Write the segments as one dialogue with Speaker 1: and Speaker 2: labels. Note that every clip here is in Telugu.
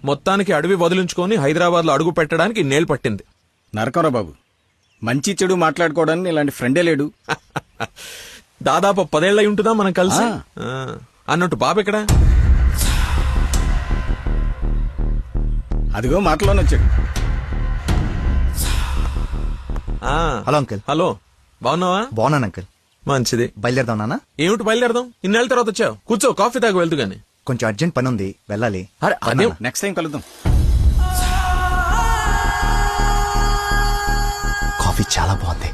Speaker 1: మొత్తానికి అడవి వదిలించుకొని హైదరాబాద్ లో అడుగు పెట్టడానికి నేలు పట్టింది.
Speaker 2: నరకరా బాబు, మంచి చెడు మాట్లాడుకోవడానికి ఇలాంటి ఫ్రెండే లేడు.
Speaker 1: దాదాపు 10 ఏళ్ళై ఉంటుందా మనం కలిసి. అన్నట్టు బాబు ఎక్కడా?
Speaker 2: అదిగో మాటలోనే వచ్చాడు.
Speaker 3: Hello uncle.
Speaker 1: హలో, బాగున్నావా?
Speaker 3: బాగున్నాను అంకుల్.
Speaker 1: మంచిది.
Speaker 3: బయలుదేరదాం నాన్న?
Speaker 1: ఏమిటి బయలుదేరదాం? ఇన్నేళ్ళ తర్వాత వచ్చావు, కూర్చో, కాఫీ తాగి వెళ్తూ గాని.
Speaker 3: కొంచెం అర్జెంట్ పని ఉంది, వెళ్ళాలి.
Speaker 1: అదే
Speaker 2: నెక్స్ట్ టైం కలుద్దాం.
Speaker 3: కాఫీ చాలా బాగుంది,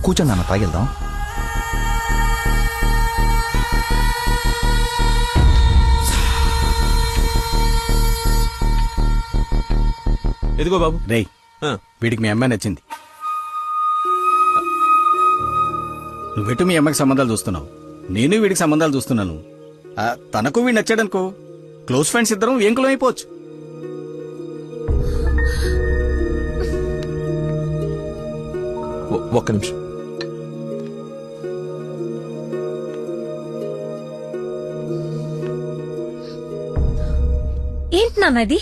Speaker 3: కూర్చో నాన్న, తాగిద్దాం.
Speaker 1: ఎదిగో బాబు.
Speaker 2: రేయ్, వీడికి మీ అమ్మాయి నచ్చింది. నువ్వెటు మీ అమ్మకి సంబంధాలు చూస్తున్నావు, నేను వీడికి సంబంధాలు చూస్తున్నాను. తనకు వీడు నచ్చాడనుకో, క్లోజ్ ఫ్రెండ్స్ ఇద్దరం ఏంకులం అయిపోవచ్చు.
Speaker 1: ఒక్క నిమిషం.
Speaker 4: ఏంటి నాన్న ఇది?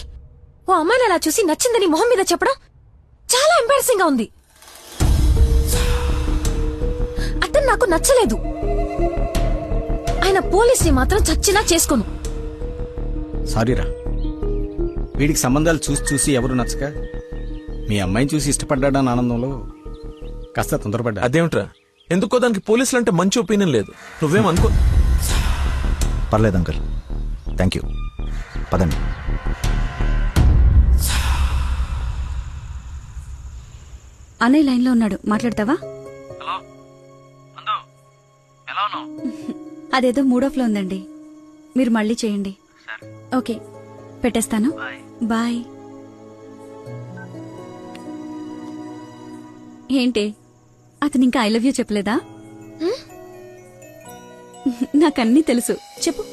Speaker 4: ఓ అమ్మాయిని అలా చూసి నచ్చిందని మొహం మీద చెప్పడం చాలా ఎంబారసింగ్ గా ఉంది. అతను నాకు నచ్చలేదు. ఆయన పోలీసుని మాత్రం చచ్చినా చేసుకోను.
Speaker 2: సారీరా, వీడికి సంబంధాలు చూసి చూసి ఎవరు నచ్చక మీ అమ్మాయిని చూసి ఇష్టపడ్డాడని ఆనందంలో కాస్త తొందరపడ్డా.
Speaker 1: అదేమిట్రా, ఎందుకో దానికి పోలీసులు అంటే మంచి ఒపీనియన్ లేదు. నువ్వేం అనుకో.
Speaker 3: పర్లేదు అంకుల్, థ్యాంక్ యూ. పదండి.
Speaker 5: అన్నయ్య లైన్ లో ఉన్నాడు, మాట్లాడతావా? అదేదో మూడో ఫ్లో ఉందండి, మీరు మళ్ళీ చేయండి. ఓకే, పెట్టేస్తాను. బాయ్. ఏంటి, అతను ఇంకా ఐ లవ్ యూ చెప్పలేదా? నాకన్నీ తెలుసు, చెప్పు.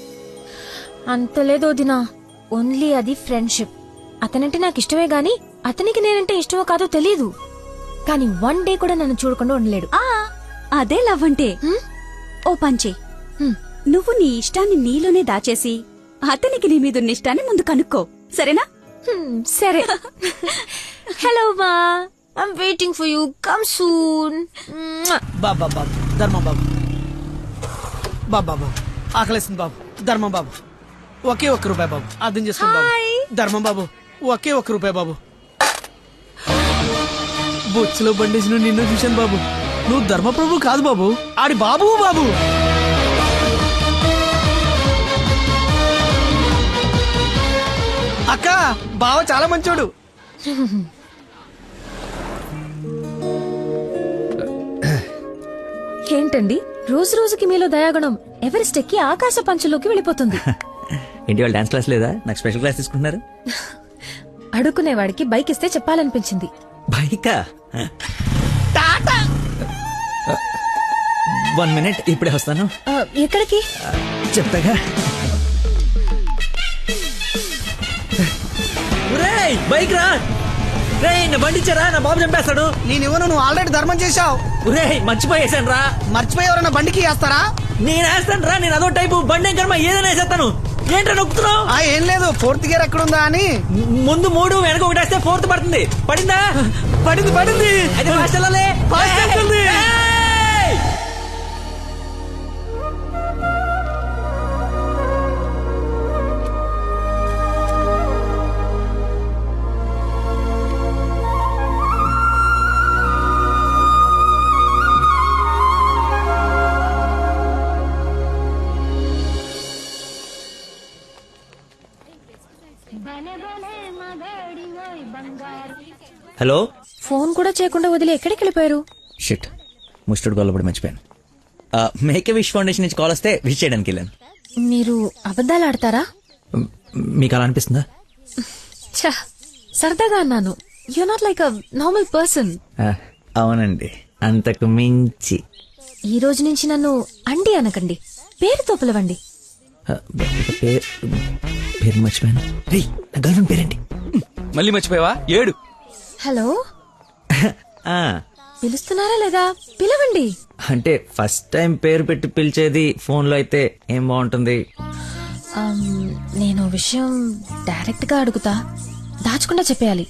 Speaker 4: అంత లేదో దినా, ఓన్లీ అది ఫ్రెండ్షిప్. అతనంటే నాకు ఇష్టమే గాని అతనికి నేనంటే ఇష్టమో కాదో తెలీదు. కానీ 1 డే కూడా నన్ను చూడకుండా ఉండలేడు.
Speaker 5: అదే లవ్ అంటే. ఓ పంచే, నువ్వు నీ ఇష్టాన్ని నీలోనే దాచేసి అతనికి నీ మీదున్న ఇష్టాన్ని ముందు కనుక్కో, సరేనా?
Speaker 4: సరే. హలో మా, I'm waiting for you, come soon.
Speaker 6: బాబా బాబు, ధర్మం బాబు. బాబా బాబు, ఆకలేస్తుంది బాబు. ధర్మం బాబు, ఒకే ₹1 బాబు, అర్థం చేసుకోండి బాబు. ధర్మం బాబు, ఒకే ₹1 బాబు. బొచ్చులో బండేసి నిన్ను చూశాను బాబు. నువ్వు ధర్మప్రభు కాదు బాబు, ఆడి బాబు బాబు. అక్క, బావ చాలా మంచోడు.
Speaker 4: ఏంటండి రోజు రోజుకి మీలో దయాగుణం ఎవరెస్ట్ ఎక్కి ఆకాశ పంచులోకి వెళ్ళిపోతుంది.
Speaker 7: ఏంటి వాళ్ళు డాన్స్ క్లాస్ లేదా? నాకు స్పెషల్ క్లాస్ తీసుకుంటున్నారు.
Speaker 4: అడుక్కునేవాడికి బైక్ ఇస్తే చెప్పాలనిపించింది.
Speaker 7: బైకా? 1 minute, ఇప్పుడే వస్తాను.
Speaker 4: ఎక్కడికి?
Speaker 7: చెప్తాగా. బైక్ రా రే, నా బండి ఇచ్చారా, నా బాబు చంపేస్తాడు.
Speaker 6: నేనివ్వను, నువ్వు ఆల్రెడీ ధర్మం చేశావు.
Speaker 7: మర్చిపోయేసాను రా.
Speaker 6: మర్చిపోయి ఎవరైనా బండికి వేస్తారా?
Speaker 7: నేను వేస్తాను రా, నేను అదో టైపు బండి కర్మ ఏదైనా వేసేస్తాను. ఏంట్రా నొక్కుతున్నావు?
Speaker 6: ఏం లేదు, 4th గేర్ ఎక్కడుందా అని.
Speaker 7: ముందు 3 వెనక 1 వేస్తే 4th పడుతుంది. పడిందా?
Speaker 6: పడింది.
Speaker 7: అది ఫాస్ట్ వెళ్ళాలి. హలో,
Speaker 4: ఫోన్ కూడా చేయకుండా వదిలి ఎక్కడికి వెళ్ళిపోయారు?
Speaker 7: షిట్, ముస్టుడు గొల్లపడి మర్చిపోయాను. మేక్ విష్ ఫౌండేషన్ నుంచి కాల్ వస్తే విష్ చేయడానికి వెళ్ళాను.
Speaker 4: మీరు అబద్ధాలు ఆడతారా?
Speaker 7: మీకు అలా అనిపిస్తుందా?
Speaker 4: సరదాగా అన్నాను. You not like a normal person.
Speaker 7: అవునండి, అంతకు మించి.
Speaker 4: ఈ రోజు నుంచి నన్ను అండి అనకండి, పేరుతో పిలవండి.
Speaker 7: పేరు మర్చిపోయాను. రే, నా గర్ల్ ఫ్రెండ్ పేరేంటి?
Speaker 2: మళ్ళీ మర్చిపోయావా? 7.
Speaker 4: హలో, పిలుస్తున్నారా లేదా? పిలవండి.
Speaker 7: అంటే ఫస్ట్ టైం పేరు పెట్టి పిలిచేది ఫోన్ లో అయితే ఏం బాగుంటుంది?
Speaker 4: నేను విషయం డైరెక్ట్ గా అడుగుతా, దాచకుండా చెప్పేయాలి.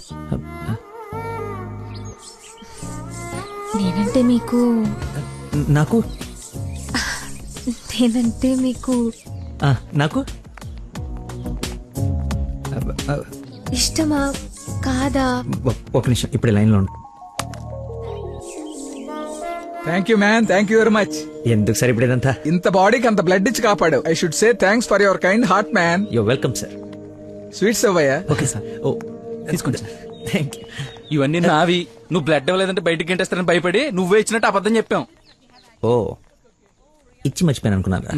Speaker 4: నేనంటే మీకు
Speaker 7: నాకు
Speaker 4: నేనంటే మీకు
Speaker 7: నాకు
Speaker 4: ఇష్టమా కాదా?
Speaker 7: ఒక నిమిషం, ఇప్పుడు లైన్లో ఉండు.
Speaker 8: Thank you man, thank you very much.
Speaker 7: ఎందుకు సార్ ఇప్పుడు ఇదంతా?
Speaker 8: ఇంత బాడీకి అంత బ్లడ్ ఇచ్చి కాపాడు. I should say thanks for your kind heart man.
Speaker 7: Yo welcome sir.
Speaker 8: Sweets అవ్వయ్యా.
Speaker 7: Okay sir. ఓ తీసుకోండి సార్. Thank you.
Speaker 9: ఇవన్నీ నావి. నువ్వు బ్లడ్ ఇవ్వలేదంటే బయటికి గంటేస్తారని భయపడి నువ్వే ఇచ్చినట్టు అబద్ధం చెప్పాం.
Speaker 7: ఓ ఇచ్చి మర్చిపోయాను అనుకున్నారా?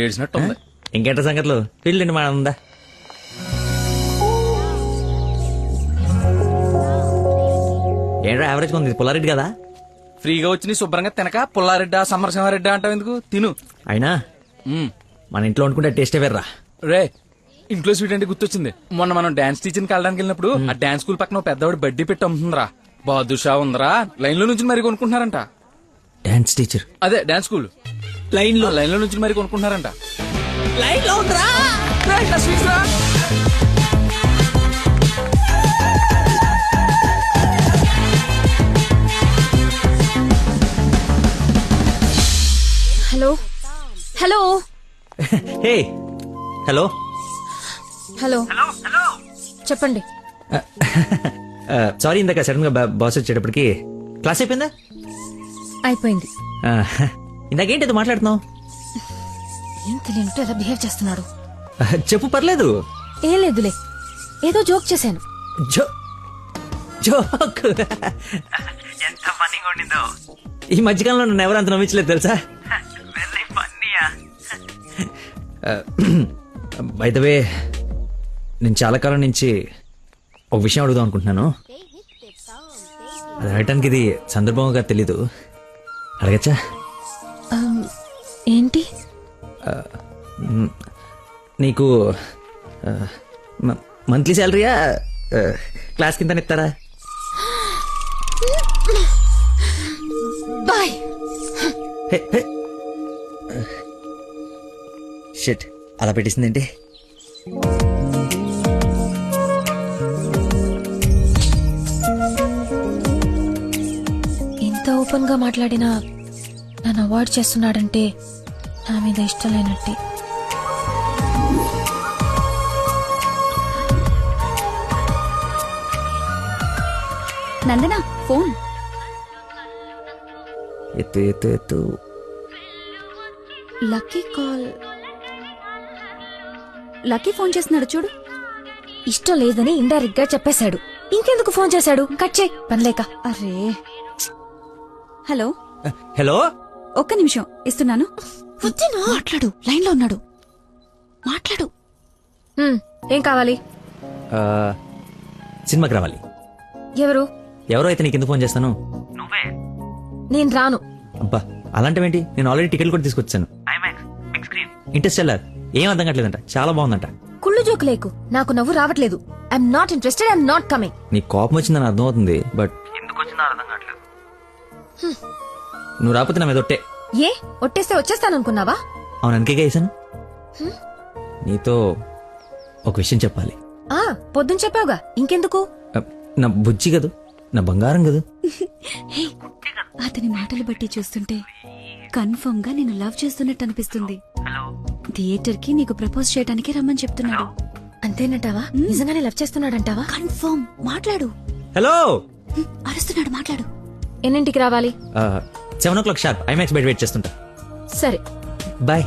Speaker 9: ఏడ్చినట్టు ఉంది.
Speaker 7: ఇంకేంట సంగతులు? పెళ్ళండి మా ఉందా? ఏంట్రా యావరేజ్ ఉంది, పుల్లారెడ్డి కదా?
Speaker 9: ఫ్రీగా వచ్చి నీ శుభ్రంగా తినక పుల్లారెడ్డా సమరసింహారెడ్డా అంటావు ఎందుకు? తిను.
Speaker 7: అయినా మన ఇంట్లో వండుకుంటే టేస్టే వేర్రా.
Speaker 9: రే, ఇంట్లో స్వీట్ అంటే గుర్తొచ్చింది. మొన్న మనం డాన్స్ టీచర్కి వెళ్ళడానికి వెళ్ళినప్పుడు ఆ డాన్స్ స్కూల్ పక్కన ఓ పెద్దవాడు బడ్డీ పెట్టి అమ్ముతుందిరా. బాదుషా ఉందరా. లైన్ లో నుంచి మరి కొనుక్కుంటున్నారంట.
Speaker 7: Dance teacher?
Speaker 9: అదే డాన్స్ స్కూల్ లైన్ లో నుంచి మరి కొనుక్కుంటున్నారంట. లైన్ లో ఉందిరా.
Speaker 4: Hello hello
Speaker 7: hey hello
Speaker 4: hello చెప్పండి.
Speaker 7: సారీ, ఇందాక సడన్ గా బాస్ వచ్చేటప్పటికి క్లాస్ అయిపోయిందా?
Speaker 4: అయిపోయింది.
Speaker 7: ఇందాకేంటి ఏదో మాట్లాడుతున్నావు?
Speaker 4: ఏం తెలియనట్టు ఎలా బిహేవ్ చేస్తున్నాడు.
Speaker 7: చెప్పు, పర్లేదు.
Speaker 4: ఏం లేదులే, ఏదో జోక్ చేశాను.
Speaker 7: జోక్ ఎంత ఫన్నీగా ఉండిందో. ఈ మధ్యకాలంలో నన్ను ఎవరు అంత నమ్మించలేదు తెలుసా? బై ద వే, నేను చాలా కాలం నుంచి ఒక విషయం అడుగుదాం అనుకుంటున్నాను. అది అడగటానికి ఇది సందర్భంగా తెలీదు. అడగచ్చా?
Speaker 4: ఏంటి?
Speaker 7: నీకు మంత్లీ శాలరీయా క్లాస్ కింద ఇస్తారా?
Speaker 4: బాయ్.
Speaker 7: షిట్, అలా పెట్టేసిందేంటి?
Speaker 4: ఇంత ఓపెన్ గా మాట్లాడినా నన్ను అవాయిడ్ చేస్తున్నాడంటే నా మీద ఇష్టం లేనట్టే.
Speaker 5: నందన ఫోన్.
Speaker 7: ఎత్తు ఎత్తు ఎత్తు.
Speaker 5: Lucky call. లక్కీ ఫోన్ చేస్తున్నాడు చూడు.
Speaker 4: ఇష్టం లేదని ఇండైరెక్ట్ గా చెప్పేశాడు. ఇంకెందుకు ఫోన్ చేశాడు? కట్ చేయి, పనిలేక.
Speaker 5: అరే, హలో
Speaker 7: హలో,
Speaker 5: ఒక్క నిమిషం ఇస్తున్నాను. మాట్లాడు, లైన్ లో ఉన్నాడు. మాట్లాడు.
Speaker 4: ఏం కావాలి?
Speaker 7: సినిమాకి రావాలి.
Speaker 4: ఎవరు?
Speaker 7: ఎవరో అయితే నీకు ఎందుకు ఫోన్ చేస్తాను?
Speaker 4: నేను రాను.
Speaker 7: అబ్బా, అలాంటివేంటి? నేను ఆల్రెడీ టికెట్ కూడా తీసుకొచ్చాను. ఇంటర్స్టెల్లార్. ఏం అర్థం కావట్లేదంట, చాలా బాగుందంట.
Speaker 4: కుళ్ళు జోకు లేకు, నాకు నవ్వు రావట్లేదు. I'm not interested, I'm not coming.
Speaker 7: నీ కోపం వచ్చిందని అర్థం అవుతుంది, బట్ ఎందుకు వచ్చిందో అర్థం కావట్లేదు. నువ్వు రాకపోతే నా మీద ఒట్టే.
Speaker 4: ఏ ఒట్టేస్తే వచ్చేస్తాననుకున్నావా?
Speaker 7: అవును, అందుకే వేసాను. నీతో ఒక విషయం చెప్పాలి.
Speaker 4: పొద్దున చెప్పావుగా, ఇంకెందుకు?
Speaker 7: నా బుజ్జి కదూ, నా బంగారం కదూ.
Speaker 5: అతని మాటలు బట్టి చూస్తుంటే కన్ఫర్మ్ గా నేను లవ్ చేస్తున్నట్టు అనిపిస్తుంది. థియేటర్ కి నీకు ప్రపోజ్ చేయడానికి రమ్మని చెప్తున్నాడు.
Speaker 4: అంతేనంటావా? నిజంగానే లవ్ చేస్తున్నాడంటావా?
Speaker 5: కన్ఫర్మ్. మాట్లాడు.
Speaker 7: హలో.
Speaker 5: అరుస్తున్నాడు, మాట్లాడు.
Speaker 4: ఎన్నింటికి రావాలి?
Speaker 7: 7 o'clock షార్ప్. ఐమాక్స్ బయట వెయిట్ చేస్తుంటా.
Speaker 4: సరే,
Speaker 7: బాయ్.